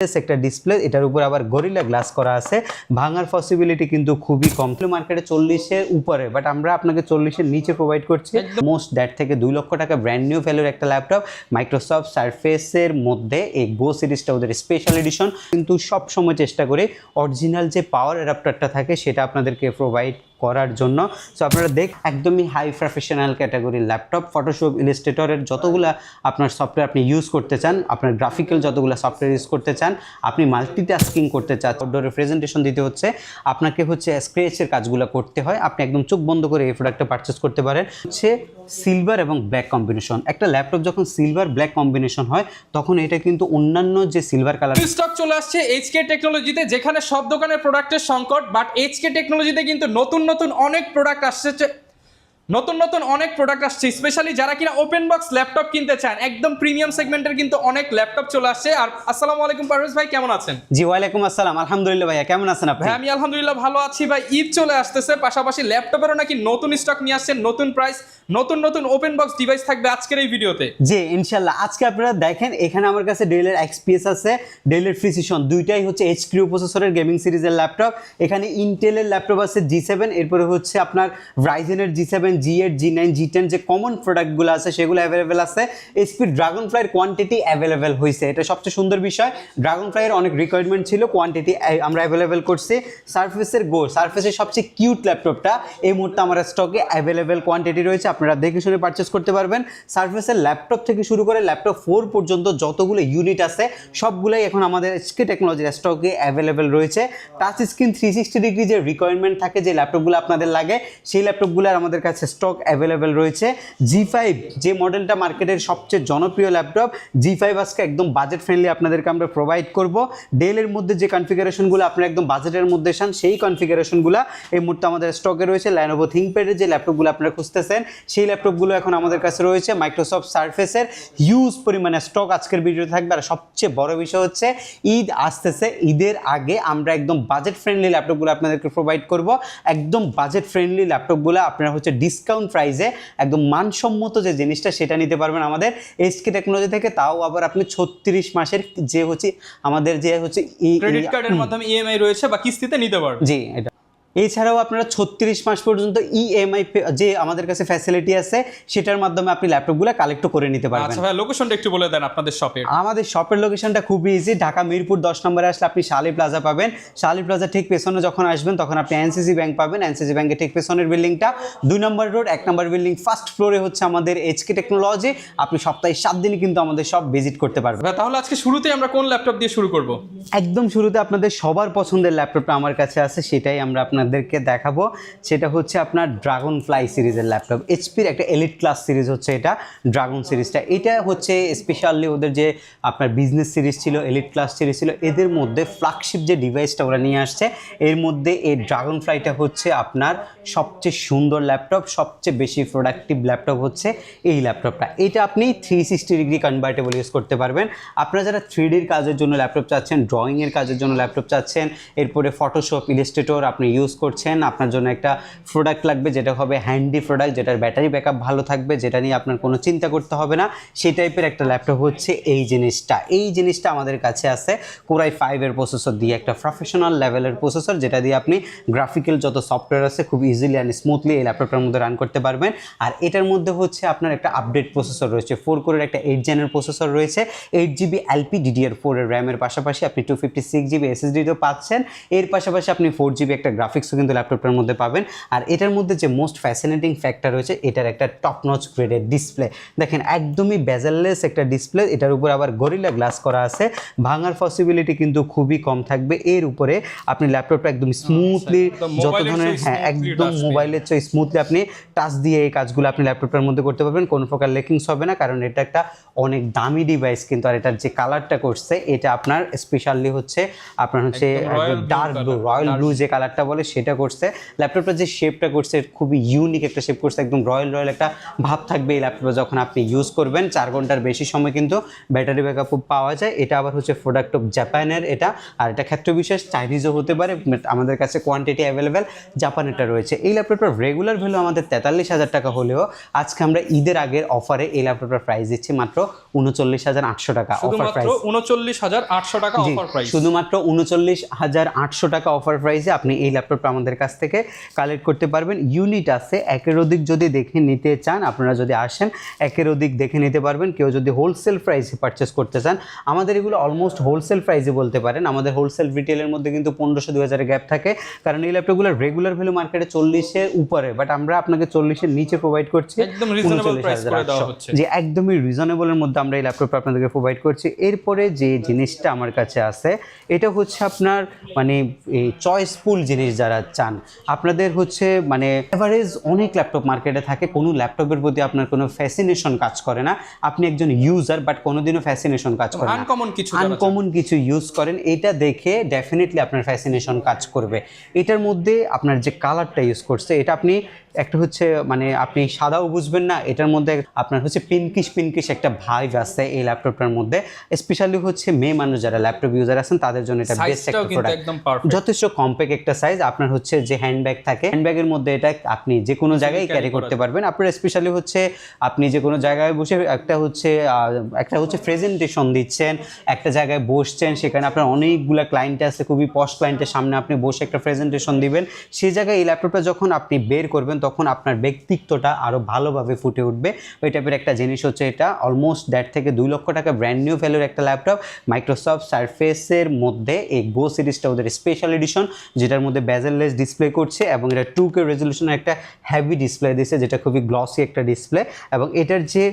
একটা ডিসপ্লে, এটার উপর আবার গরিলা গ্লাস করা আছে। ভাঙার পসিবিলিটি কিন্তু খুবই কম। মার্কেটে 40-এর উপরে, বাট আমরা আপনাকে 40-এর নিচে প্রোভাইড করছি। মোস্ট দ্যাট থেকে 2 লক্ষ টাকা ব্র্যান্ড নিউ ভ্যালুর একটা ল্যাপটপ মাইক্রোসফট সারফেসের মধ্যে এই গো সিরিজটা ওদের স্পেশাল এডিশন। কিন্তু সব সময় চেষ্টা করি অরিজিনাল যে পাওয়ার অ্যাডাপ্টারটা থাকে সেটা আপনাদেরকে প্রোভাইড করার জন্য। সো আপনারা একদমই হাই প্রফেশনাল ক্যাটাগরির ল্যাপটপ। ফটোশপ, ইলাস্ট্রেটরের যতগুলা আপনার সফটওয়্যার আপনি ইউজ করতে চান, আপনার গ্রাফিক্যাল যতগুলো সফটওয়্যার ইউজ করতে চান, আপনি মাল্টিটাস্কিং করতে চান, আউটডোরে প্রেজেন্টেশন দিতে হচ্ছে, আপনাকে হচ্ছে স্ক্র্যাচের কাজগুলো করতে হয়, আপনি একদম চোখ বন্ধ করে এই প্রোডাক্টটা পারচেস করতে পারেন। হচ্ছে সিলভার এবং ব্ল্যাক কম্বিনেশন। একটা ল্যাপটপ যখন সিলভার ব্ল্যাক কম্বিনেশন হয় তখন এটা কিন্তু অন্যান্য যে সিলভার কালার স্টক চলে আসছে এইচকে টেকনোলজিতে, যেখানে সব দোকানের প্রোডাক্টের সংকট, বাট এইচকে টেকনোলজিতে কিন্তু নতুন অনেক প্রোডাক্ট আসছে। নতুন অনেক প্রোডাক্ট আসছে, স্পেশালি যারা কিনা ওপেন বক্স ল্যাপটপ কিনতে চান, একদম প্রিমিয়াম সেগমেন্টের কিন্তু অনেক ল্যাপটপ চলে আসছে। আর আসসালামু আলাইকুম পারভেজ ভাই, কেমন আছেন? জি ওয়ালাইকুম আসসালাম, আলহামদুলিল্লাহ ভাইয়া, কেমন আছেন আপনি? ভাই আমি আলহামদুলিল্লাহ ভালো আছি ভাই। ঈদ চলে আসতেছে, পাশাপাশি ল্যাপটপেরও নাকি নতুন স্টক নিয়ে আসছেন, নতুন প্রাইস, নতুন ওপেন বক্স ডিভাইস থাকবে আজকের এই ভিডিওতে। জি ইনশাল্লাহ। আজকে আপনারা দেখেন এখানে আমার কাছে ডেলের এক্সপিএস আছে, ডেলের প্রিসিশন, দুইটাই হচ্ছে এইচকিউ প্রসেসরের গেমিং সিরিজের ল্যাপটপ। এখানে ইন্টেলের ল্যাপটপ আছে G7, এরপরে হচ্ছে আপনার রাইজেনের G7, G8, G9, G10 যে কমন প্রোডাক্টগুলো আছে সেগুলো অ্যাভেলেবেল আছে। এইচপি ড্রাগনফ্লাইয়ের কোয়ান্টিটি অ্যাভেলেবেল হয়েছে, এটা সবচেয়ে সুন্দর বিষয়। ড্রাগনফ্লাইয়ের অনেক রিকোয়ারমেন্ট ছিল, কোয়ান্টিটি আমরা অ্যাভেলেবেল করছি। সারফেসের সবচেয়ে কিউট ল্যাপটপটা এই মুহূর্তে আমার স্টকে অ্যাভেলেবেল কোয়ান্টিটি রয়েছে, আপনারা দেখে শুনে পারচেস করতে পারবেন। সারফেসের ল্যাপটপ থেকে শুরু করে ল্যাপটপ 4 পর্যন্ত যতগুলো ইউনিট আছে সবগুলোই এখন আমাদের এইচকে টেকনোলজির স্টকে অ্যাভেলেবেল রয়েছে। টাচ স্ক্রিন 360 ডিগ্রি যে রিকোয়ারমেন্ট থাকে, যে ল্যাপটপগুলো আপনাদের লাগে, সেই ল্যাপটপগুলো আমাদের কাছে স্টক অ্যাভেলেবেল রয়েছে। G5 যে মডেলটা মার্কেটের সবচেয়ে জনপ্রিয় ল্যাপটপ, G5 আজকে একদম বাজেট ফ্রেন্ডলি আপনাদেরকে আমরা প্রোভাইড করব। ডেলের মধ্যে যে কনফিগারেশনগুলো আপনারা একদম বাজেটের মধ্যে চান সেই কনফিগারেশনগুলো এই মুহূর্তে আমাদের স্টকে রয়েছে। ল্যানোভো থিংকপ্যাডের যে ল্যাপটপগুলো আপনারা খুঁজতেছেন সেই ল্যাপটপগুলো এখন আমাদের কাছে রয়েছে। মাইক্রোসফট সারফেসের হিউজ পরিমাণে স্টক আজকের ভিডিওতে থাকবে। আর সবচেয়ে বড় বিষয় হচ্ছে ঈদ আসতেছে, ঈদের আগে আমরা একদম বাজেট ফ্রেন্ডলি ল্যাপটপগুলো আপনাদেরকে প্রোভাইড করব। একদম বাজেট ফ্রেন্ডলি ল্যাপটপগুলো আপনারা হচ্ছে ডিসকাউন্ট প্রাইসে একদম মানসম্মত যে জিনিসটা সেটা নিতে পারবেন আমাদের এইচকে টেকনোলজি থেকে। তাও আবার আপনি 36 মাসের যে হচ্ছে আমাদের যে হচ্ছে ক্রেডিট কার্ডের মাধ্যমে ইএমআই রয়েছে বা কিস্তিতে নিতে পারবেন। জি এটা। এছাড়াও আপনারা 36 মাস পর্যন্ত ইএমআই যে আমাদের কাছে ফ্যাসিলিটি আছে সেটার মাধ্যমে আপনি ল্যাপটপগুলো কালেক্ট করে নিতে পারবেন। আচ্ছা ভাই, লোকেশনটা একটু বলে দেন আপনাদের শপের। আমাদের শপের লোকেশনটা খুবই ইজি। ঢাকা মিরপুর 10 নম্বরে আসলে আপনি শালি প্লাজা পাবেন। শালি প্লাজা ঠিক পেছনে যখন আসবেন তখন আপনি এনসিসি ব্যাংক পাবেন। এনসিসি ব্যাংকের ঠিক পেছনের বিল্ডিংটা 2 নম্বর রোড 1 নম্বর বিল্ডিং ফার্স্ট ফ্লোরে হচ্ছে আমাদের এইচকে টেকনোলজি। আপনি সপ্তাহে 7 দিনই কিন্তু আমাদের সব ভিজিট করতে পারবেন। তাহলে আজকে শুরুতেই আমরা কোন ল্যাপটপ দিয়ে শুরু করব? একদম শুরুতে আপনাদের সবার পছন্দের ল্যাপটপটা আমার কাছে আছে, সেটাই আমরা আপনাদেরকে দেখাবো। সেটা হচ্ছে আপনার ড্রাগন ফ্লাই সিরিজের ল্যাপটপ। এইচপির একটা এলিট ক্লাস সিরিজ হচ্ছে এটা, ড্রাগন সিরিজটা। এটা হচ্ছে স্পেশালি ওদের যে আপনার বিজনেস সিরিজ ছিল, এলিট ক্লাস সিরিজ ছিল, এদের মধ্যে ফ্ল্যাগশিপ যে ডিভাইসটা ওরা নিয়ে আসছে, এর মধ্যে এই ড্রাগন ফ্লাইটা হচ্ছে আপনার সবচেয়ে সুন্দর ল্যাপটপ, সবচেয়ে বেশি প্রোডাক্টিভ ল্যাপটপ হচ্ছে এই ল্যাপটপটা। এটা আপনি 360 ডিগ্রি কনভার্টেবল ইউজ করতে পারবেন। আপনারা যারা 3Dর কাজের জন্য ল্যাপটপ চাচ্ছেন, ড্রয়িংয়ের কাজের জন্য ল্যাপটপ চাচ্ছেন, এরপরে ফটোশপ, ইলাস্ট্রেটর আপনি ইউজ করছেন, আপনার জন্য একটা প্রোডাক্ট লাগবে যেটা হবে হ্যান্ডি প্রোডাক্ট, যেটার ব্যাটারি ব্যাকআপ ভালো থাকবে, যেটা নিয়ে আপনার কোনো চিন্তা করতে হবে না, সেই টাইপের একটা ল্যাপটপ হচ্ছে এই জিনিসটা। এই জিনিসটা আমাদের কাছে আছে Core i5 এর প্রসেসর দিয়ে, একটা প্রফেশনাল লেভেলের প্রসেসর, যেটা দিয়ে আপনি গ্রাফিক্যাল যত সফটওয়্যার আছে খুব ইজিলি অ্যান্ড স্মুথলি এই ল্যাপটপটার মধ্যে রান করতে পারবেন। আর এটার মধ্যে হচ্ছে আপনার একটা আপডেট প্রসেসর রয়েছে, 4 কোরের একটা 8 জেনের প্রসেসর রয়েছে, 8GB LPDDR4 এর র্যামের পাশাপাশি আপনি 256GB SSD-তেও পাচ্ছেন। এর পাশাপাশি আপনি 4GB একটা গ্রাফিক্সও কিন্তু ল্যাপটপটার মধ্যে পাবেন। আর এটার মধ্যে যে মোস্ট ফ্যাসিনেটিং ফ্যাক্টর রয়েছে, এটার একটা টপ নচ গ্রেডের ডিসপ্লে। দেখেন একদমই বেজেললেস একটা ডিসপ্লে, এটার উপর আবার গরিলা গ্লাস করা আছে। ভাঙার পসিবিলিটি কিন্তু খুবই কম থাকবে। এর উপরে আপনি ল্যাপটপটা একদম স্মুথলি যত ধরনের একদম মোবাইলের চেয়ে স্মুথলি আপনি টাচ দিয়ে এই কাজগুলো আপনি ল্যাপটপটার মধ্যে করতে পারবেন। কোনো প্রকার লেকিংস হবে না, কারণ এটা একটা অনেক দামি ডিভাইস কিন্তু। আর এটার যে কালারটা করছে এটা আপনার স্পেশালি হচ্ছে আপনার হচ্ছে ডার্ক ব্লু, রয়্যাল ব্লু যে কালারটা বলে সেটা করছে। ল্যাপটপটা যে শেপটা করছে খুবই ইউনিক একটা শেপ করছে, একদম রয়্যাল রয়্যাল একটা ভাব থাকবে এই ল্যাপটপে যখন আপনি ইউজ করবেন। 4 ঘন্টার বেশি সময় কিন্তু ব্যাটারি ব্যাকআপ পাওয়া যায়। এটা আবার হচ্ছে প্রোডাক্ট অফ জাপানের এটা, আর এটা ক্ষেত্র বিশেষ চাইনিজও হতে পারে, আমাদের কাছে কোয়ান্টিটি অ্যাভেলেবেল জাপানেরটা রয়েছে। এই ল্যাপটপটার রেগুলার ভ্যালু আমাদের 43,000 টাকা হলেও আজকে আমরা ঈদের আগের অফারে এই ল্যাপটপটার প্রাইস দিচ্ছি মাত্র 39,800 টাকা অফার প্রাইস। 39,800 টাকা অফার প্রাইস, শুধুমাত্র 39,800 টাকা অফার প্রাইসে আপনি এই ল্যাপটপটা আমাদের কাছ থেকে কালেক্ট করতে পারবেন। ইউনিট আছে একের অধিক, যদি দেখে নিতে চান আপনারা যদি আসেন একের অধিক দেখে নিতে পারবেন। কেউ যদি হোলসেল প্রাইসে পারচেস করতে চান, আমাদের এগুলো অলমোস্ট হোলসেল প্রাইসে বলতে পারেন। আমাদের হোলসেল রিটেলের মধ্যে কিন্তু 1500-2000 গ্যাপ থাকে, কারণ এই ল্যাপটপগুলোর রেগুলার ভ্যালু মার্কেটে 40-এর উপরে, বাট আমরা আপনাকে 40-এর নিচে প্রোভাইড করছি, একদম রিজনেবল প্রাইস করে দেওয়া হচ্ছে, যে একদমই রিজনেবলের মধ্যে আমরা এই ল্যাপটপটা আপনাদেরকে প্রোভাইড করছি। এরপরে যে জিনিসটা আমার কাছে আছে এটা হচ্ছে আপনার মানে এই চয়েসফুল জিনিস যারা চান, আপনাদের হচ্ছে মানে এভারেজ অনেক ল্যাপটপ মার্কেটে থাকে, কোনো ল্যাপটপের প্রতি আপনার কোনো ফ্যাসিনেশন কাজ করে না, আপনি একজন ইউজার বাট কোনোদিনও ফ্যাসিনেশন কাজ করে না, আনকমন কিছু ইউজ করেন, এটা দেখে ডেফিনেটলি আপনার ফ্যাসিনেশন কাজ করবে। এটার মধ্যে আপনার যে কালারটা ইউজ করছে এটা আপনি একটা হচ্ছে মানে আপনি সাদাও বুঝবেন না, এটার মধ্যে আপনার হচ্ছে পিনকিশ একটা ভাইব আছে এই ল্যাপটপটার মধ্যে। স্পেশালি হচ্ছে মেয়ে মানুষ যারা ল্যাপটপ ইউজার আছেন তাদের জন্য এটা বেস্ট একটা প্রোডাক্ট, যথেষ্ট কম্প্যাক্ট একটা সাইজ। আপনার হচ্ছে যে হ্যান্ডব্যাগ থাকে, হ্যান্ডব্যাগের মধ্যে এটা আপনি যে কোনো জায়গায় ক্যারি করতে পারবেন। আপনার স্পেশালি হচ্ছে আপনি যে কোনো জায়গায় বসে একটা হচ্ছে প্রেজেন্টেশন দিচ্ছেন, একটা জায়গায় বসছেন, সেখানে আপনার অনেকগুলো ক্লায়েন্ট আছে, খুবই পশ ক্লায়েন্টের সামনে আপনি বসে একটা প্রেজেন্টেশন দিবেন, সেই জায়গায় এই ল্যাপটপটা যখন আপনি বের করবেন তখন আপনার ব্যক্তিত্বটা আরও ভালোভাবে ফুটে উঠবে। ওই টাইপের একটা জিনিস হচ্ছে এটা। অলমোস্ট 1.5 থেকে 2 লক্ষ টাকা ব্র্যান্ড নিউ ভ্যালুর একটা ল্যাপটপ। মাইক্রোসফট সারফেসের মধ্যে এই গো সিরিজটা ওদের স্পেশাল এডিশন, যেটার মধ্যে বেজেললেস ডিসপ্লে করছে এবং এটা 2K রেজলিউশনের একটা হেভি ডিসপ্লে দিয়েছে, যেটা খুবই গ্লসি একটা ডিসপ্লে। এবং এটার যে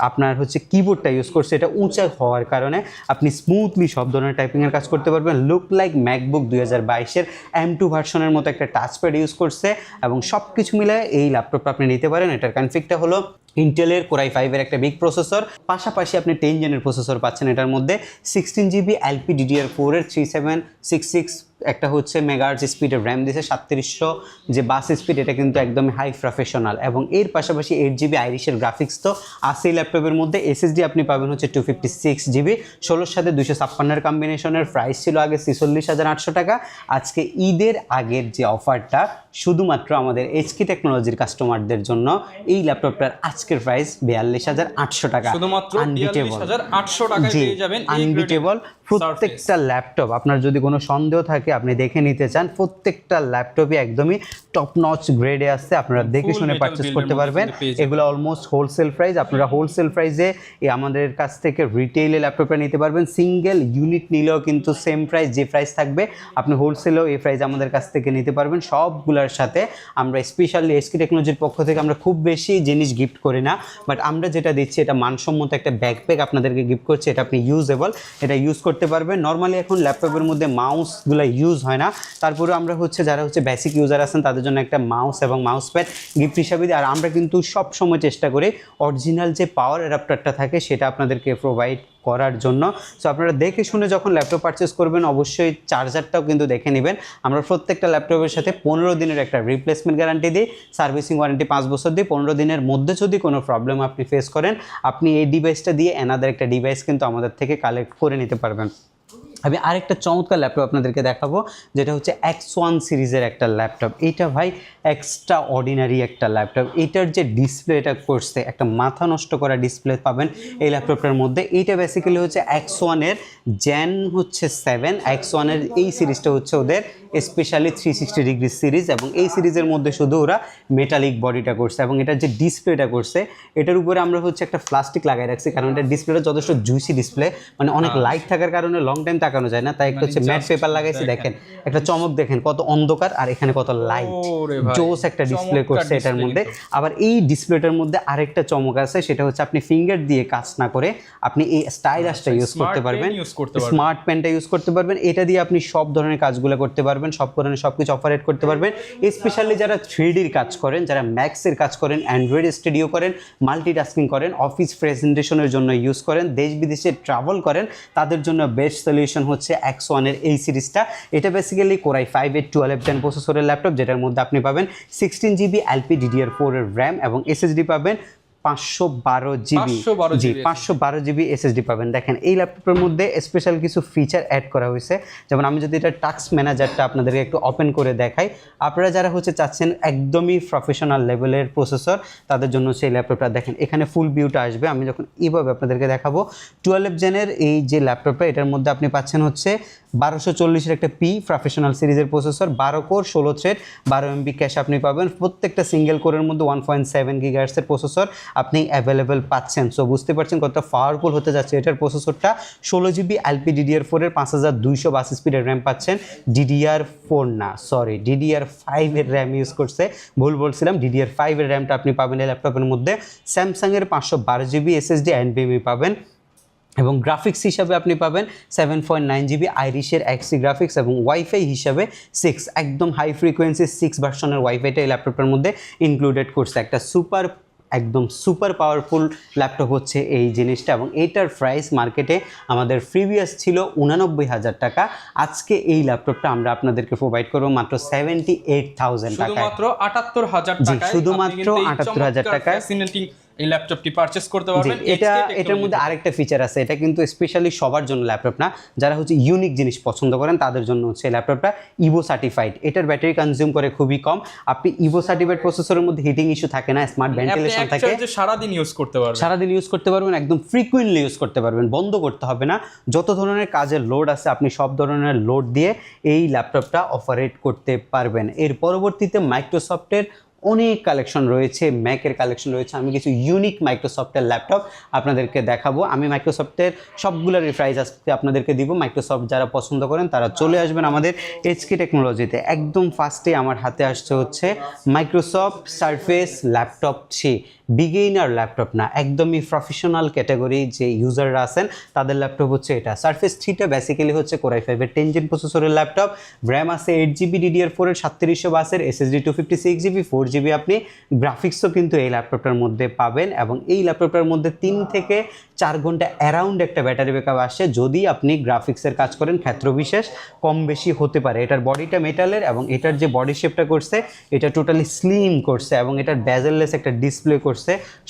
আপনার হচ্ছে কিবোর্ডটা ইউজ করছে এটা উঁচা হওয়ার কারণে আপনি স্মুথলি সব ধরনের টাইপিংয়ের কাজ করতে পারবেন। লুক লাইক ম্যাকবুক 2022-এর M2 ভার্সনের মতো একটা টাচপ্যাড ইউজ করছে এবং সব কিছু মিলে এই ল্যাপটপটা আপনি নিতে পারেন। এটার কনফিগটা হলো ইন্টেলের Core i5-এর একটা বিগ প্রসেসর, পাশাপাশি আপনি 10 জেনের প্রসেসর পাচ্ছেন এটার মধ্যে। 16GB LPDDR4-এর 3766 একটা হচ্ছে মেগাহার্জ স্পিডের র্যাম দিয়েছে, 3700 যে বাস স্পিড এটা কিন্তু একদম হাই প্রফেশনাল, এবং এর পাশাপাশি 8GB আইরিশের গ্রাফিক্স তো আছে ল্যাপটপের মধ্যে। SSD আপনি পাবেন হচ্ছে 256GB, 16 সাথে 256-এর কম্বিনেশনের। প্রাইস ছিল আগে 46,800 টাকা। আজকে ঈদের আগের যে অফারটা শুধুমাত্র আমাদের HK টেকনোলজির কাস্টমারদের জন্য, এই ল্যাপটপটার আজকের প্রাইস 42,800 টাকা, শুধুমাত্র 42,800 টাকায় পেয়ে যাবেন আনবিটেবল। প্রত্যেকটা ল্যাপটপ আপনার যদি কোনো সন্দেহ থাকে আপনি দেখে নিতে চান, প্রত্যেকটা ল্যাপটপই একদমই টপ নচ গ্রেডে আসছে, আপনারা দেখে শুনে পারচেস করতে পারবেন। এগুলো অলমোস্ট হোলসেল প্রাইস, আপনারা হোলসেল প্রাইসে আমাদের কাছ থেকে রিটেইলে ল্যাপটপটা নিতে পারবেন। সিঙ্গেল ইউনিট নিলেও কিন্তু সেম প্রাইস, যে প্রাইস থাকবে আপনি হোলসেলেও এই প্রাইস আমাদের কাছ থেকে নিতে পারবেন। সবগুলোর সাথে আমরা স্পেশালি HK টেকনোলজির পক্ষ থেকে আমরা খুব বেশি জিনিস গিফট করি না, বাট আমরা যেটা দিচ্ছি এটা মানসম্মত একটা ব্যাকপ্যাক আপনাদেরকে গিফট করছি। এটা আপনি ইউজেবল, এটা ইউজ করতে পারবেন। নর্মালি এখন ল্যাপটপের মধ্যে মাউসগুলো ইউজ হয় না, তারপরে আমরা হচ্ছে যারা হচ্ছে বেসিক ইউজার আছেন তাদের জন্য একটা মাউস এবং মাউস প্যাড গিফট হিসাবে দিই। আর আমরা কিন্তু সব সময় চেষ্টা করি অরিজিনাল যে পাওয়ার অ্যাডাপ্টারটা থাকে সেটা আপনাদেরকে প্রোভাইড করার জন্য। সো আপনারা দেখে শুনে যখন ল্যাপটপ পারচেস করবেন অবশ্যই চার্জারটাও কিন্তু দেখে নেবেন। আমরা প্রত্যেকটা ল্যাপটপের সাথে 15 দিনের একটা রিপ্লেসমেন্ট গ্যারান্টি দিই, সার্ভিসিং ওয়ারেন্টি 5 বছর দিই। 15 দিনের মধ্যে যদি কোনো প্রবলেম আপনি ফেস করেন, আপনি এই ডিভাইসটা দিয়ে অ্যানাদার একটা ডিভাইস কিন্তু আমাদের থেকে কালেক্ট করে নিতে পারবেন। আমি আরেকটা চমৎকার ল্যাপটপ আপনাদেরকে দেখাবো, যেটা হচ্ছে X1 সিরিজের একটা ল্যাপটপ। এটা ভাই এক্সট্রা অর্ডিনারি একটা ল্যাপটপ। এটার যে ডিসপ্লেটা করছে, একটা মাথা নষ্ট করা ডিসপ্লে পাবেন এই ল্যাপটপটার মধ্যে। এইটা বেসিক্যালি হচ্ছে X1-এর জেন হচ্ছে 7। X1-এর এই সিরিজটা হচ্ছে ওদের স্পেশালি 360 ডিগ্রি সিরিজ, এবং এই সিরিজের মধ্যে শুধু ওরা মেটালিক বডিটা করছে, এবং এটার যে ডিসপ্লেটা করছে এটার উপরে আমরা হচ্ছে একটা প্লাস্টিক লাগাই রাখছি, কারণ এটা ডিসপ্লেটা যথেষ্ট জুইসি ডিসপ্লে, মানে অনেক লাইট থাকার কারণে লং টাইম তাকানো যায় না, তাই একটা হচ্ছে ম্যাট পেপার লাগাইছি। দেখেন একটা চমক, দেখেন কত অন্ধকার আর এখানে কত লাইট, জোস একটা ডিসপ্লে করছে এটার মধ্যে। আবার এই ডিসপ্লেটার মধ্যে আরেকটা চমক আছে, সেটা হচ্ছে আপনি ফিঙ্গার দিয়ে কাজ না করে আপনি এই স্টাইলাসটা ইউজ করতে পারবেন, স্মার্ট পেনটা ইউজ করতে পারবেন। এটা দিয়ে আপনি সব ধরনের কাজগুলো করতে পারবেন। পারবেন, সব ধরনের সব কিছু অপারেট করতে পারবেন। স্পেশালি যারা 3Dর কাজ করেন, যারা ম্যাক্সের কাজ করেন, অ্যান্ড্রয়েড স্টুডিও করেন, মাল্টিটাস্কিং করেন, অফিস প্রেজেন্টেশনের জন্য ইউজ করেন, দেশ বিদেশে ট্রাভেল করেন, তাদের জন্য বেস্ট সলিউশন হচ্ছে X1-এর এই সিরিজটা। এটা বেসিক্যালি Core i5-এর 12th Gen প্রসেসরের ল্যাপটপ, যেটার মধ্যে আপনি পাবেন 16GB LPDDR4-এর র্যাম এবং এসএসডি পাবেন 512GB। জি, 512GB এসএসডি পাবেন। দেখেন এই ল্যাপটপের মধ্যে স্পেশাল কিছু ফিচার অ্যাড করা হয়েছে, যেমন আমি যদি এটা টাস্ক ম্যানেজারটা আপনাদেরকে একটু ওপেন করে দেখাই, আপনারা যারা হচ্ছে চাচ্ছেন একদমই প্রফেশনাল লেভেলের প্রসেসর, তাদের জন্য সেই ল্যাপটপটা দেখেন এখানে ফুল ভিউটা আসবে। আমি যখন এইভাবে আপনাদেরকে দেখাবো 12th Gen-এর এই যে ল্যাপটপটা, এটার মধ্যে আপনি পাচ্ছেন হচ্ছে 1240-এর একটা পি প্রফেশনাল সিরিজের processor, 12 core 16 thread, 12 MB cash আপনি পাবেন। প্রত্যেকটা সিঙ্গেল কোরের মধ্যে 1.7 GHz-এর প্রসেসর আপনি অ্যাভেলেবেল পাচ্ছেন। সো বুঝতে পারছেন কতটা পাওয়ারফুল হতে যাচ্ছে এটার প্রসেসরটা। 16GB LPDDR4-এর 5222 স্পিডের র্যাম পাচ্ছেন, DDR4 না, সরি DDR5-এর র্যাম ইউজ করছে, ভুল বলছিলাম। DDR5-এর র্যামটা আপনি পাবেন এই ল্যাপটপের মধ্যে। স্যামসাংয়ের 512GB SSD NVMe পাবেন এবং গ্রাফিক্স হিসাবে আপনি পাবেন 7.9GB আইরিশের এক্সি গ্রাফিক্স এবং ওয়াইফাই হিসাবে 6, একদম হাই ফ্রিকোয়েন্সি 6 ভার্সনের ওয়াইফাইটা এই ল্যাপটপের মধ্যে ইনক্লুডেড করছে। একটা একদম সুপার পাওয়ারফুল ল্যাপটপ হচ্ছে এই জিনিসটা, এবং এইটার প্রাইস মার্কেটে আমাদের প্রিভিয়াস ছিল 89,000 টাকা। আজকে এই ল্যাপটপটা আমরা আপনাদেরকে প্রোভাইড করবো মাত্র 78,000 টাকায়, শুধুমাত্র 78,000 টাকায়। শুধুমাত্র 78,000 টাকায় এই ল্যাপটপটি পারচেজ করতে পারবেন। এটার মধ্যে আরেকটা ফিচার আছে, এটা কিন্তু স্পেশালি সবার জন্য ল্যাপটপ না, যারা হচ্ছে ইউনিক জিনিস পছন্দ করেন তাদের জন্য হচ্ছে ল্যাপটপটা ইভো সার্টিফাইড। এটার ব্যাটারি কনজিউম করে খুবই কম। আপনি ইভো সার্টিফাইড প্রসেসরের মধ্যে হিটিং ইস্যু থাকে না, স্মার্ট ভেন্টিলেশন থাকে, সারাদিন ইউজ করতে পারবেন, একদম ফ্রিকুয়েন্টলি ইউজ করতে পারবেন, বন্ধ করতে হবে না। যত ধরনের কাজের লোড আছে আপনি সব ধরনের লোড দিয়ে এই ল্যাপটপটা অপারেট করতে পারবেন। এর পরবর্তীতে মাইক্রোসফটের অনেক কালেকশন রয়েছে, ম্যাকের কালেকশন রয়েছে। আমি কিছু ইউনিক মাইক্রোসফটের ল্যাপটপ আপনাদেরকে দেখাবো। আমি মাইক্রোসফটের সবগুলোর প্রাইস আজকে আপনাদেরকে দিব। মাইক্রোসফট যারা পছন্দ করেন তারা চলে আসবেন আমাদের এইচকে টেকনোলজিতে। একদম ফার্স্টে আমার হাতে আসছে হচ্ছে Microsoft surface laptop 3। Beginner laptop না, একদমই প্রফেশনাল ক্যাটাগরি যে ইউজাররা আছেন তাদের ল্যাপটপ হচ্ছে এটা। সারফেস 3টা বেসিক্যালি হচ্ছে Core i5-এর 10 Gen প্রসেসরের ল্যাপটপ, র্যাম আছে 8GB DDR4-এর 3720 SSD 256GB, 4GB আপনি গ্রাফিক্সও কিন্তু এই ল্যাপটপটার মধ্যে পাবেন। এবং এই ল্যাপটপটার মধ্যে 3 থেকে 4 ঘন্টা অ্যারাউন্ড একটা ব্যাটারি ব্যাকআপ আসে, যদি আপনি গ্রাফিক্সের কাজ করেন, ক্ষেত্র বিশেষ কম বেশি হতে পারে। এটার বডিটা মেটালের এবং এটার যে বডি শেপটা করছে এটা টোটালি স্লিম করছে এবং এটার বেজেললেস একটা ডিসপ্লে করছে।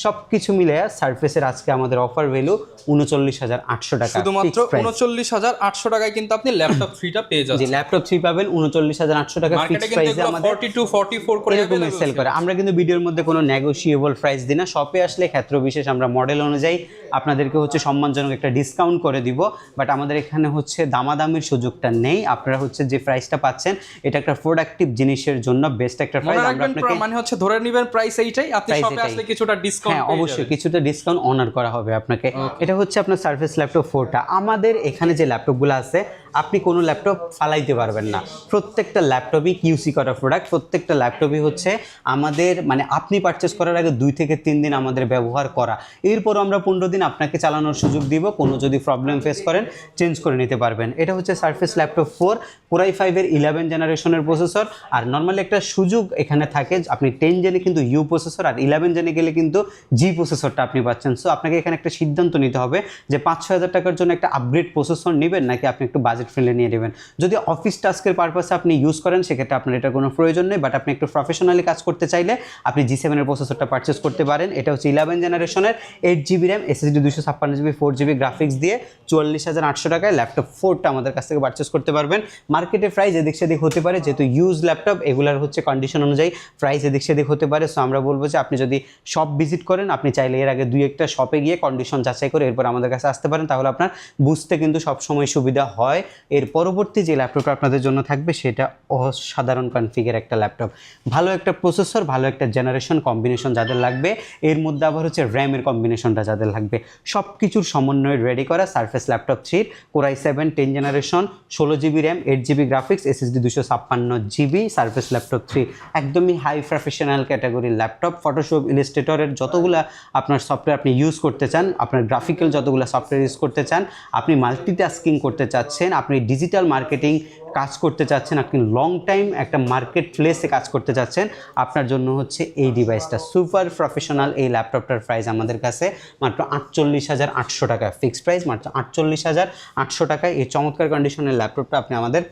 সব কিছু মিলে সারফেসের আজকে আমাদের অফার ভ্যালু 39,800 টাকা, শুধুমাত্র 39,800 টাকায় কিন্তু আপনি ল্যাপটপ 3টা পেয়ে যাচ্ছেন। জি, ল্যাপটপ 3 পাবেন 39,800 টাকা ফিক্সড প্রাইসে। আমাদের 42 44 করে এরকম সেল করে। আমরা কিন্তু ভিডিওর মধ্যে কোনো নেগোশিয়েবল প্রাইস দিই না। শপে আসলে ক্ষেত্র বিশেষ আমরা মডেল অনুযায়ী আপনাদেরকে হচ্ছে সম্মানজনক একটা ডিসকাউন্ট করে দিব, বাট আমাদের এখানে হচ্ছে দামাদামির সুযোগটা নেই। আপনারা হচ্ছে যে প্রাইসটা পাচ্ছেন এটা একটা প্রোডাক্টিভ জিনিসের জন্য বেস্ট একটা প্রাইস। আমরা আপনাকে মানে হচ্ছে ধরে নেবেন প্রাইস এইটাই, আপনি শপে আসলে কিছুটা ডিসকাউন্ট হ্যাঁ অবশ্যই কিছুটা ডিসকাউন্ট অনার করা হবে আপনাকে। এটা হচ্ছে আপনার সারফেস ল্যাপটপ 4টা। আমাদের এখানে যে ল্যাপটপগুলো আছে আপনি কোনো ল্যাপটপ ফালাইতে পারবেন না, প্রত্যেকটা ল্যাপটপই কিউসি করা প্রোডাক্ট। প্রত্যেকটা ল্যাপটপই হচ্ছে আমাদের মানে আপনি পারচেস করার আগে 2 থেকে 3 দিন আমাদের ব্যবহার করা, এরপর আমরা 15 দিন আপনাকে চালানোর সুযোগ দিব। কোনো যদি প্রবলেম ফেস করেন চেঞ্জ করে নিতে পারবেন। এটা হচ্ছে সারফেস ল্যাপটপ 4 Core i5-এর 11 জেনারেশনের প্রসেসর। আর নর্মালি একটা সুযোগ এখানে থাকে, আপনি 10 জেনে কিন্তু ইউ প্রসেসর আর 11 জেনে গেলে কিন্তু জি প্রসেসরটা আপনি পাচ্ছেন। সো আপনাকে এখানে একটা সিদ্ধান্ত নিতে হবে যে 5-6 হাজার টাকার জন্য একটা আপগ্রেড প্রসেসর নেবেন নাকি আপনি একটু বাজেট ফ্রেন্ডলি নিয়ে নেবেন। যদি অফিস টাস্কের পারপাসে আপনি ইউজ করেন সেক্ষেত্রে আপনার এটা কোনো প্রয়োজন নেই, বাট আপনি একটু প্রফেশনালি কাজ করতে চাইলে আপনি G7-এর প্রসেসরটা পারচেস করতে পারেন। এটা হচ্ছে 11 জেনারেশনের 8GB RAM, SSD 256GB, 4GB graphics দিয়ে 44,800 টাকায় ল্যাপটপ 4টা আমাদের কাছ থেকে পারচেস করতে পারবেন। মার্কেটে প্রাইস এদিক সেদিক হতে পারে, যেহেতু ইউজ ল্যাপটপ এগুলার হচ্ছে কন্ডিশন অনুযায়ী প্রাইস এদিক সেদিক হতে পারে। সো আমরা বলবো যে আপনি যদি শপ ভিজিট করেন, আপনি চাইলে এর আগে 2-1টা শপে গিয়ে কন্ডিশন যাচাই করে এরপর আমাদের কাছে আসতে পারেন, তাহলে আপনার বুঝতে কিন্তু সবসময় সুবিধা হয়। এর পরবর্তী যে ল্যাপটপটা আপনাদের জন্য থাকবে সেটা অসাধারণ কনফিগের একটা ল্যাপটপ, ভালো একটা প্রসেসর, ভালো একটা জেনারেশন কম্বিনেশন যাদের লাগবে, এর মধ্যে আবার হচ্ছে র্যামের কম্বিনেশনটা যাদের লাগবে, সব কিছুর সমন্বয়ে রেডি করা surface laptop 3 Core i7 10 generation, 16GB RAM, 8GB graphics, SSD 256GB, surface laptop 3 একদমই হাই প্রফেশনাল ক্যাটাগরির ল্যাপটপ। ফটোশপ, ইলাস্ট্রেটরের যতগুলো আপনার সফটওয়্যার আপনি ইউজ করতে চান, আপনার গ্রাফিক্যাল যতগুলো সফটওয়্যার ইউজ করতে চান, আপনি মাল্টিটাস্কিং করতে চাচ্ছেন, আপনি ডিজিটাল মার্কেটিং কাজ করতে চাচ্ছেন, আপনি লং টাইম একটা মার্কেট প্লেসে কাজ করতে চাচ্ছেন, আপনার জন্য হচ্ছে এই ডিভাইসটা সুপার প্রফেশনাল। এই ল্যাপটপটার প্রাইস আমাদের কাছে মাত্র 48,800 টাকা, ফিক্সড প্রাইস মাত্র 48,800 টাকায়। এই চমৎকার কন্ডিশনের ল্যাপটপটা আপনি আমাদের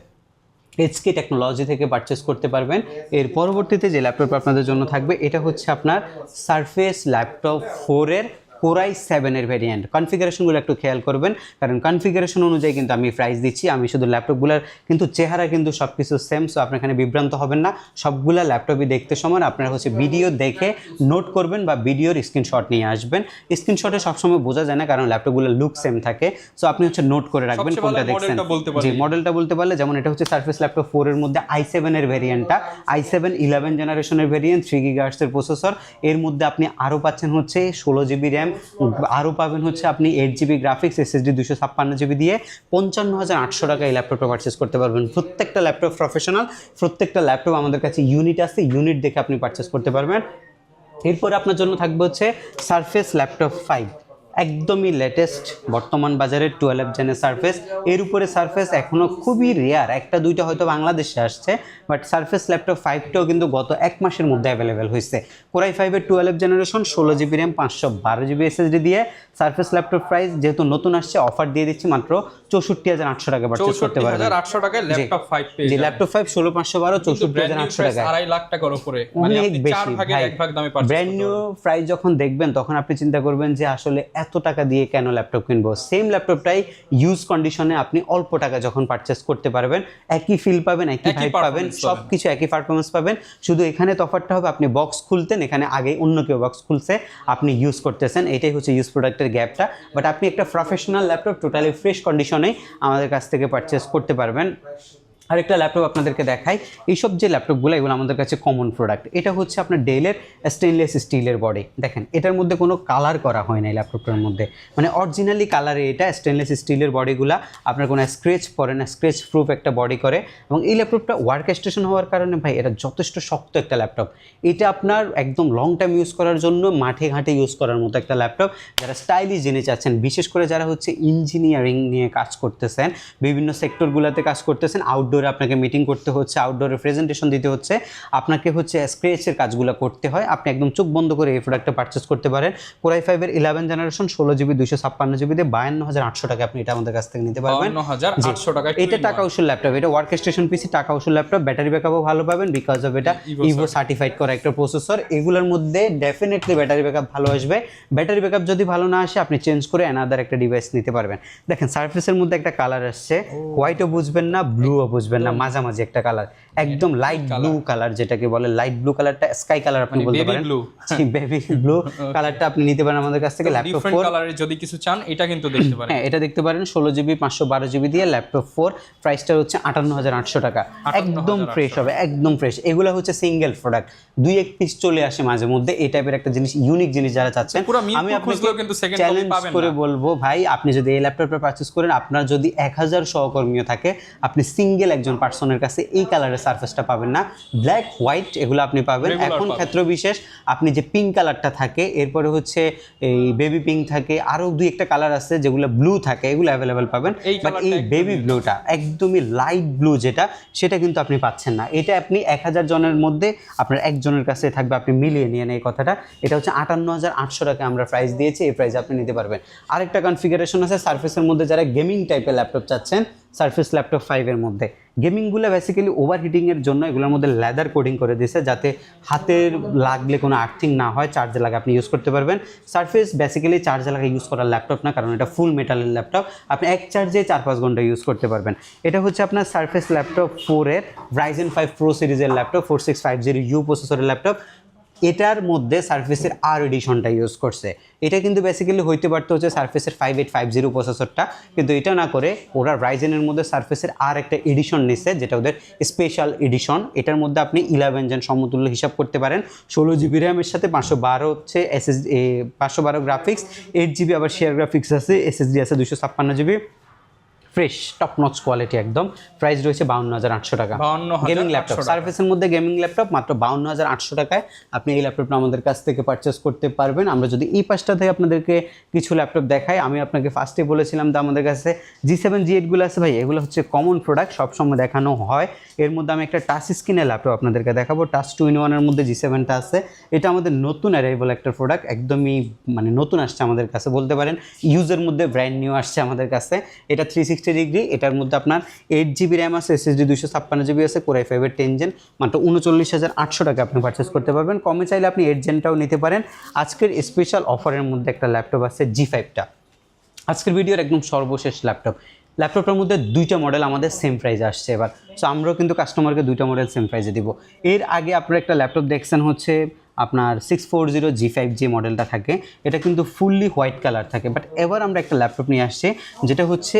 এইচকে টেকনোলজি থেকে পারচেস করতে পারবেন। এর পরবর্তীতে যে ল্যাপটপ আপনাদের জন্য থাকবে এটা হচ্ছে আপনার সারফেস ল্যাপটপ 4-এর কোরাই 7-এর ভ্যারিয়েন্ট। কনফিগারেশনগুলো একটু খেয়াল করবেন, কারণ কনফিগারেশন অনুযায়ী কিন্তু আমি প্রাইস দিচ্ছি। আমি শুধু ল্যাপটপগুলোর কিন্তু চেহারা কিন্তু সব কিছু সেম, সো আপনার এখানে বিভ্রান্ত হবেন না। সবগুলা ল্যাপটপই দেখতে সমান। আপনারা হচ্ছে ভিডিও দেখে নোট করবেন বা ভিডিওর স্ক্রিনশট নিয়ে আসবেন। স্ক্রিনশটে সবসময় বোঝা যায় না, কারণ ল্যাপটপগুলোর লুক সেম থাকে। সো আপনি হচ্ছে নোট করে রাখবেন কোনটা দেখছেন। যে মডেলটা বলতে পারলে, যেমন এটা হচ্ছে সারফেস ল্যাপটপ 4-এর মধ্যে i7-এর ভ্যারিয়েন্টটা, i7 11 জেনারেশনের ভ্যারিয়েন্ট, 3 GHz-এর প্রসেসর। এর মধ্যে আপনি আরও পাচ্ছেন হচ্ছে 16 GB র্যাম, আরও পাবেন হচ্ছে আপনি 8 GB গ্রাফিক্স, SSD 256 GB দিয়ে 55,800 টাকা এই ল্যাপটপটা পারচেস করতে পারবেন। প্রত্যেকটা ল্যাপটপ প্রফেশনাল, প্রত্যেকটা ল্যাপটপ আমাদের কাছে ইউনিট আছে, ইউনিট দেখে আপনি পারচেস করতে পারবেন। এরপর আপনার জন্য থাকবে হচ্ছে সারফেস ল্যাপটপ 5, একদমই লেটেস্ট বর্তমান বাজারে 12 জেনের সারফেস। এর উপরে সারফেস এখনও খুবই রেয়ার, একটা দুইটা হয়তো বাংলাদেশে আসছে, বাট সারফেস ল্যাপটপ 5টাও কিন্তু গত 1 মাসের মধ্যে অ্যাভেলেবেল হয়েছে। কোরাই 5-এর 12 generation, 16 GB RAM, 512 GB SSD দিয়ে সারফেস ল্যাপটপ প্রাইস যেহেতু নতুন আসছে, অফার দিয়ে দিচ্ছি মাত্র 64,800 টাকা পারচেজ করতে পারবেন। 64,800 টাকায় ল্যাপটপ 5 পেয়ে যাবেন। ল্যাপটপ 5 16,512, 64,800 টাকা, 2.5 লাখ টাকার উপরে, মানে অনেক আপনি 4 বেশি ভাগের ভাই। 1 ভাগ দামে পারচেজ ব্র্যান্ড নিউ প্রাইস যখন দেখবেন তখন আপনি চিন্তা করবেন যে আসলে এত টাকা দিয়ে কেন ল্যাপটপ কিনবো। সেম ল্যাপটপটাই ইউজ কন্ডিশনে আপনি অল্প টাকা যখন পারচেস করতে পারবেন, একই ফিল পাবেন, একই ভাইব পাবেন, সব কিছু একই পারফরমেন্স পাবেন। শুধু এখানে তফাৎটা হবে আপনি বক্স খুলতেন, এখানে আগে অন্য কেউ বক্স খুলছে, আপনি ইউজ করতেছেন, এটাই হচ্ছে ইউজ প্রোডাক্টের গ্যাপটা। বাট আপনি একটা প্রফেশনাল ল্যাপটপ টোটালি ফ্রেশ কন্ডিশনে আমাদের কাছ থেকে পারচেস করতে পারবেন। আরেকটা ল্যাপটপ আপনাদেরকে দেখাই। এইসব যে ল্যাপটপগুলো এগুলো আমাদের কাছে কমন প্রোডাক্ট। এটা হচ্ছে আপনার ডেলের স্টেনলেস স্টিলের বডি। দেখেন এটার মধ্যে কোনো কালার করা হয় না এই ল্যাপটপটার মধ্যে, মানে অরিজিনালি কালারে এটা স্টেনলেস স্টিলের বডিগুলা আপনার কোনো স্ক্র্যাচ পড়ে না, স্ক্র্যাচ প্রুফ একটা বডি করে। এবং এই ল্যাপটপটা ওয়ার্ক স্টেশন হওয়ার কারণে ভাই এটা যথেষ্ট শক্ত একটা ল্যাপটপ। এটা আপনার একদম লং টাইম ইউজ করার জন্য, মাঠে ঘাটে ইউজ করার মতো একটা ল্যাপটপ। যারা স্টাইলিশ জিনিস চাচ্ছেন, বিশেষ করে যারা হচ্ছে ইঞ্জিনিয়ারিং নিয়ে কাজ করতেছেন, বিভিন্ন সেক্টরগুলোতে কাজ করতেছেন, আউটডোরে আপনাকে মিটিং করতে হচ্ছে, আউটডোরে প্রেজেন্টেশন দিতে হচ্ছে, আপনাকে হচ্ছে স্ক্র্যাচের কাজগুলো করতে হয়, আপনি একদম চোখ বন্ধ করে এই প্রোডাক্টটা পারচেস করতে পারেন। কোরাই 5-এর 11 জেনারেশন, 16 GB 256 GB দিয়ে 52,800 টাকা আপনি এটা আমাদের কাছ থেকে নিতে পারবেন। 52,800 টাকা। এটা টাকা উসুল ল্যাপটপ, এটা ওয়ার্ক স্টেশন পিসি, টাকা উসুল ল্যাপটপ। ব্যাটারি ব্যাকআপও ভালো পাবেন, বিকজ অফ এটা ইভো সার্টিফাইড করা একটা প্রসেসর। এগুলোর মধ্যে ডেফিনেটলি ব্যাটারি ব্যাকআপ ভালো আসবে। ব্যাটারি ব্যাকআপ যদি ভালো না আসে, আপনি চেঞ্জ করে অ্যানাদার একটা ডিভাইস নিতে পারবেন। দেখেন সারফেসের মধ্যে একটা কালার আসছে, হোয়াইটও বুঝবেন না, ব্লুও বুঝবেন না, মাঝামাঝি একটা কালার, একদম লাইট ব্লু কালার, যেটাকে বলে লাইট ব্লু কালারটা, স্কাই কালার আপনি বলতে পারেন, বেবি ব্লু কালারটা আপনি নিতে পারেন আমাদের কাছ থেকে। ল্যাপটপ 4 কালারে যদি কিছু চান এটা কিন্তু দেখতে পারেন। হ্যাঁ, এটা দেখতে পারেন 16 GB 512 GB দিয়ে ল্যাপটপ 4, প্রাইসটা হচ্ছে 58,800 টাকা। একদম ফ্রেশ হবে, একদম ফ্রেশ। এগুলো হচ্ছে সিঙ্গেল প্রোডাক্ট, 2-1 পিস চলে আসে মাঝে মধ্যে। এই টাইপের একটা জিনিস, ইউনিক জিনিস যারা চাচ্ছেন, আমি আপনাকে চ্যালেঞ্জ করে বলবো ভাই, আপনি যদি এই ল্যাপটপটা পারচেজ করেন, আপনার যদি 1000 সহকর্মীও থাকে, আপনি সিঙ্গেল একজন পার্সনের কাছে এই কালারের সারফেসটা পাবেন না। ব্ল্যাক, হোয়াইট এগুলো আপনি পাবেন। এখন ক্ষেত্র বিশেষ আপনি যে পিঙ্ক কালারটা থাকে, এরপরে হচ্ছে এই বেবি পিঙ্ক থাকে, আরও 2-1টা কালার আছে যেগুলো ব্লু থাকে, এগুলো অ্যাভেলেবেল পাবেন। বাট এই বেবি ব্লুটা একদমই লাইট ব্লু যেটা, সেটা কিন্তু আপনি পাচ্ছেন না। এটা আপনি 1000 জনের মধ্যে আপনার একজনের কাছে থাকবে, আপনি মিলিয়ে নিয়ে নেন এই কথাটা। এটা হচ্ছে 58,800 টাকা আমরা প্রাইস দিয়েছি, এই প্রাইসে আপনি নিতে পারবেন। আরেকটা কনফিগারেশন আছে সারফেসের মধ্যে, যারা গেমিং টাইপের ল্যাপটপ চাচ্ছেন, সারফেস ল্যাপটপ 5-এর মধ্যে গেমিংগুলো বেসিক্যালি ওভারহিটিংয়ের জন্য এগুলোর মধ্যে লেদার কোডিং করে দিয়েছে, যাতে হাতের লাগলে কোনো আর্থিং না হয়, চার্জে লাগে আপনি ইউজ করতে পারবেন। সারফেস বেসিক্যালি চার্জে লাগে ইউজ করার ল্যাপটপ না, কারণ এটা ফুল মেটালের ল্যাপটপ, আপনি এক চার্জে 4-5 ঘন্টা ইউজ করতে পারবেন। এটা হচ্ছে আপনার সারফেস ল্যাপটপ 4-এর Ryzen 5 Pro সিরিজের ল্যাপটপ, 4650U প্রসেসরের ল্যাপটপ। এটার মধ্যে সারফেসের আর এডিশনটা ইউজ করছে। এটা কিন্তু বেসিক্যালি হইতে পারতো হচ্ছে সারফেসের 5850 প্রসেসরটা, কিন্তু এটা না করে ওরা রাইজেনের মধ্যে সারফেসের আর একটা এডিশন নিচ্ছে, যেটা ওদের স্পেশাল এডিশন। এটার মধ্যে আপনি 11 জেন সমতুল্য হিসাব করতে পারেন। 16 GB র্যামের সাথে 512 হচ্ছে SSD, 512 গ্রাফিক্স, 8 GB আবার শেয়ার গ্রাফিক্স আছে, SSD আছে 256 GB। Fresh top notch quality একদম। প্রাইস রয়েছে 52,800 টাকা। 52,800 গেমিং ল্যাপটপ, সার্ফেসের মধ্যে গেমিং ল্যাপটপ মাত্র 52,800 টাকায় আপনি এই ল্যাপটপটা আমাদের কাছ থেকে পারচেস করতে পারবেন। আমরা যদি এই পাশটা থেকে আপনাদেরকে কিছু ল্যাপটপ দেখাই, আমি আপনাকে ফার্স্টে বলেছিলাম তো আমাদের কাছে G7 G8 গুলো আছে ভাই, এগুলো হচ্ছে কমন প্রোডাক্ট, সবসময় দেখানো হয়। এর মধ্যে আমি একটা টাচ স্ক্রিনের ল্যাপটপ আপনাদেরকে দেখাবো, টাচ 2-in-1 এর মধ্যে G7টা আছে। এটা আমাদের নতুন অ্যারাইভাল একটা প্রোডাক্ট, একদমই মানে নতুন আসছে আমাদের কাছে বলতে পারেন, ইউজের মধ্যে ব্র্যান্ড নিউ আসছে আমাদের কাছে। এটা 360 ডিগ্রি, এটার মধ্যে আপনার 8GB র্যাম আছে, SSD 256GB আছে, Core i5 এর 10 জেন, মাত্র 39,800 টাকা আপনি পারচেস করতে পারবেন। কমে চাইলে আপনি 8 জেনটাও নিতে পারেন। আজকের স্পেশাল অফারের মধ্যে একটা ল্যাপটপ আছে G5টা, আজকের ভিডিওর একদম সর্বশেষ ল্যাপটপটার মধ্যে দুইটা মডেল আমাদের সেম প্রাইসে আসছে এবার। সো আমরাও কিন্তু কাস্টমারকে দুইটা মডেল সেম প্রাইসে দিব। এর আগে আপনারা একটা ল্যাপটপ দেখছেন হচ্ছে আপনার 640 G5 যে মডেলটা থাকে, এটা কিন্তু ফুললি হোয়াইট কালার থাকে। বাট এবার আমরা একটা ল্যাপটপ নিয়ে আসছি যেটা হচ্ছে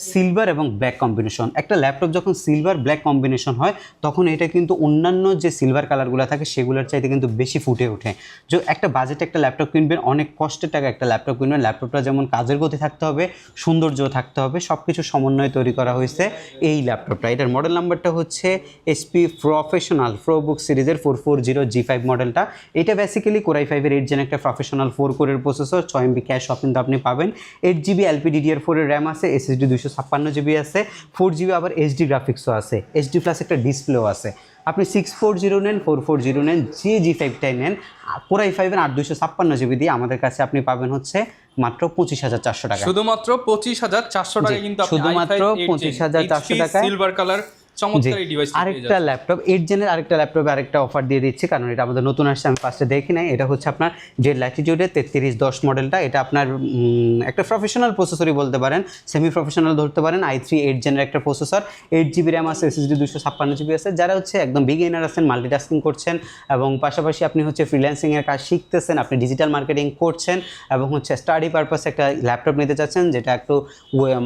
সিলভার এবং ব্ল্যাক কম্বিনেশন। একটা ল্যাপটপ যখন সিলভার ব্ল্যাক কম্বিনেশন হয় তখন এটা কিন্তু অন্যান্য যে সিলভার কালারগুলো থাকে সেগুলোর চাইতে কিন্তু বেশি ফুটে ওঠে। যে একটা বাজেটে একটা ল্যাপটপ কিনবেন, অনেক কষ্টের টাকা একটা ল্যাপটপ কিনবেন, ল্যাপটপটা যেমন কাজের গতি থাকতে হবে, সৌন্দর্য থাকতে হবে, সব কিছু সমন্বয়ে তৈরি করা হয়েছে এই ল্যাপটপটা। এটার মডেল নাম্বারটা হচ্ছে HP প্রফেশনাল ProBook সিরিজের 440 G5 মডেলটা। এটা বেসিক্যালি Core i5 এর 8 জেন একটা প্রফেশনাল 4 কোরের প্রসেসর, 6MB ক্যাশ অফ কিন্তু আপনি পাবেন। 8GB LPDDR4 এর র্যাম আছে, SSD 256GB আছে, 4GB আবার HD গ্রাফিক্সও আছে, HD প্লাস একটা ডিসপ্লেও আছে। আপনি 640 নেন, 440 নেন, যে G5টাই নেন, Core i5 এর 8 256GB দিয়ে আমাদের কাছে আপনি পাবেন হচ্ছে মাত্র 25,400 টাকা। শুধুমাত্র 25,400 টাকা কিন্তু আপনি শুধুমাত্র 25,400 টাকায় সিলভার কালার চমৎকার এই ডিভাইস। আরেকটা ল্যাপটপ 8 জেনের আরেকটা ল্যাপটপে আরেকটা অফার দিয়ে দিচ্ছি, কারণ এটা আমাদের নতুন আসছে, আমি ফার্স্টে দেখি নাই। এটা হচ্ছে আপনার যে ল্যাটিটিউডের 3310 মডেলটা। এটা আপনার একটা প্রফেশনাল প্রসেসরই বলতে পারেন, সেমি প্রফেশনাল ধরতে পারেন। i3 8 জেনের একটা প্রসেসর, 8GB র্যাম আছে, SSD 256GB আছে। যারা হচ্ছে একদম বিগিনার আছেন, মাল্টিটাস্কিং করছেন এবং পাশাপাশি আপনি হচ্ছে ফ্রিল্যান্সিংয়ের কাজ শিখতেছেন, আপনি ডিজিটাল মার্কেটিং করছেন এবং হচ্ছে স্টাডি পারপাসে একটা ল্যাপটপ নিতে চাচ্ছেন যেটা একটু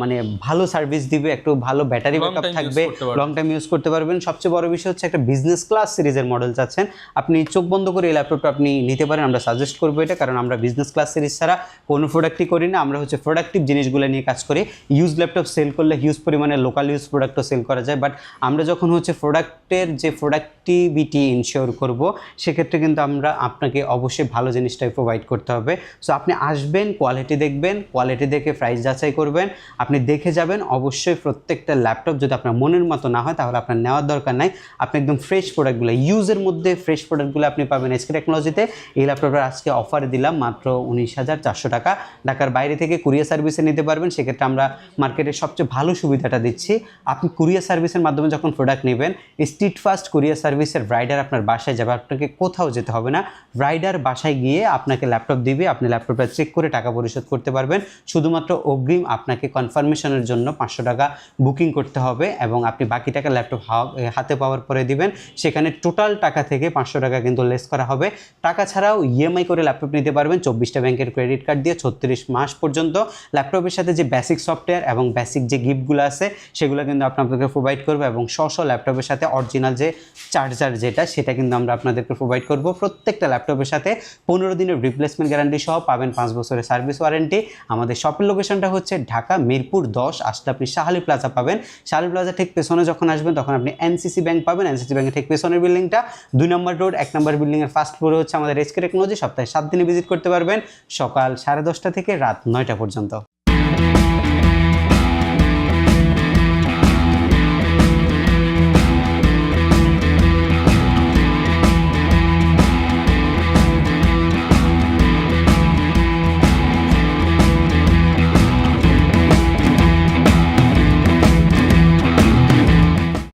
মানে ভালো সার্ভিস দিবে, একটু ভালো ব্যাটারি ব্যাকআপ থাকবে, লং টাইম ইউজ করতে পারবেন। সবচেয়ে বড় বিষয় হচ্ছে একটা বিজনেস ক্লাস সিরিজের মডেল চাচ্ছেন, আপনি চোখ বন্ধ করে এই ল্যাপটপটা আপনি নিতে পারেন। আমরা সাজেস্ট করবো এটা, কারণ আমরা বিজনেস ক্লাস সিরিজ ছাড়া কোনো প্রোডাক্টই করি না। আমরা হচ্ছে প্রোডাক্টিভ জিনিসগুলো নিয়ে কাজ করি। ইউজ ল্যাপটপ সেল করলে হিউজ পরিমাণে লোকাল ইউজ প্রোডাক্টও সেল করা যায়, বাট আমরা যখন হচ্ছে প্রোডাক্টের যে প্রোডাক্টিভিটি ইনশিওর করব সেক্ষেত্রে কিন্তু আমরা আপনাকে অবশ্যই ভালো জিনিসটাই প্রোভাইড করতে হবে। সো আপনি আসবেন, কোয়ালিটি দেখবেন, কোয়ালিটি দেখে প্রাইস যাচাই করবেন, আপনি দেখে যাবেন। অবশ্যই প্রত্যেকটা ল্যাপটপ যদি আপনার মনের মতো না হয় তাহলে আপনার নেওয়ার দরকার নাই। আপনি একদম ফ্রেশ প্রোডাক্টগুলো, ইউজের মধ্যে ফ্রেশ প্রোডাক্টগুলো আপনি পাবেন SK টেকনোলজিতে। এই ল্যাপটপটা আজকে অফারে দিলাম মাত্র 19,400 টাকা। ঢাকার বাইরে থেকে কুরিয়ার সার্ভিসে নিতে পারবেন, সেক্ষেত্রে আমরা মার্কেটের সবচেয়ে ভালো সুবিধাটা দিচ্ছি। আপনি কুরিয়ার সার্ভিসের মাধ্যমে যখন প্রোডাক্ট নেবেন, স্ট্রিট ফাস্ট কুরিয়ার সার্ভিসের রাইডার আপনার বাসায় যাবে, আপনাকে কোথাও যেতে হবে না। রাইডার বাসায় গিয়ে আপনাকে ল্যাপটপ দিবে, আপনি ল্যাপটপটা চেক করে টাকা পরিশোধ করতে পারবেন। শুধুমাত্র অগ্রিম আপনাকে কনফার্মেশনের জন্য 500 টাকা বুকিং করতে হবে এবং আপনি বাকি টাকা ল্যাপটপ হাতে পাওয়ার পরে দিবেন। সেখানে টোটাল টাকা থেকে 500 টাকা কিন্তু লেস করা হবে। টাকা ছাড়াও EMI করে ল্যাপটপ নিতে পারবেন 24টা ব্যাংকের ক্রেডিট কার্ড দিয়ে 36 মাস পর্যন্ত। ল্যাপটপের সাথে যে বেসিক সফটওয়্যার এবং বেসিক যে গিফটগুলো আছে সেগুলো কিন্তু আপনাদেরকে প্রোভাইড করবো এবং ল্যাপটপের সাথে অরিজিনাল যে চার্জার সেটা কিন্তু আমরা আপনাদেরকে প্রোভাইড করব। প্রত্যেকটা ল্যাপটপের সাথে 15 দিনের রিপ্লেসমেন্ট গ্যারান্টি সহ পাবেন 5 বছরের সার্ভিস ওয়ারেন্টি। আমাদের শপের লোকেশনটা হচ্ছে ঢাকা মিরপুর 10, আসলে আপনি শাহালি প্লাজা পাবেন। শাহালি প্লাজা ঠিক পেছনে যখন আসবেন তখন আপনি NCC ব্যাংক পাবেন। NCC ব্যাংকের ঠিক পেছনের বিল্ডিংটা 2 নম্বর রোড, 1 নম্বর বিল্ডিংয়ের ফার্স্ট ফ্লোরে হচ্ছে আমাদের SK টেকনোলজি। সপ্তাহে 7 দিনে ভিজিট করতে পারবেন, সকাল 10:30 থেকে রাত 9টা পর্যন্ত।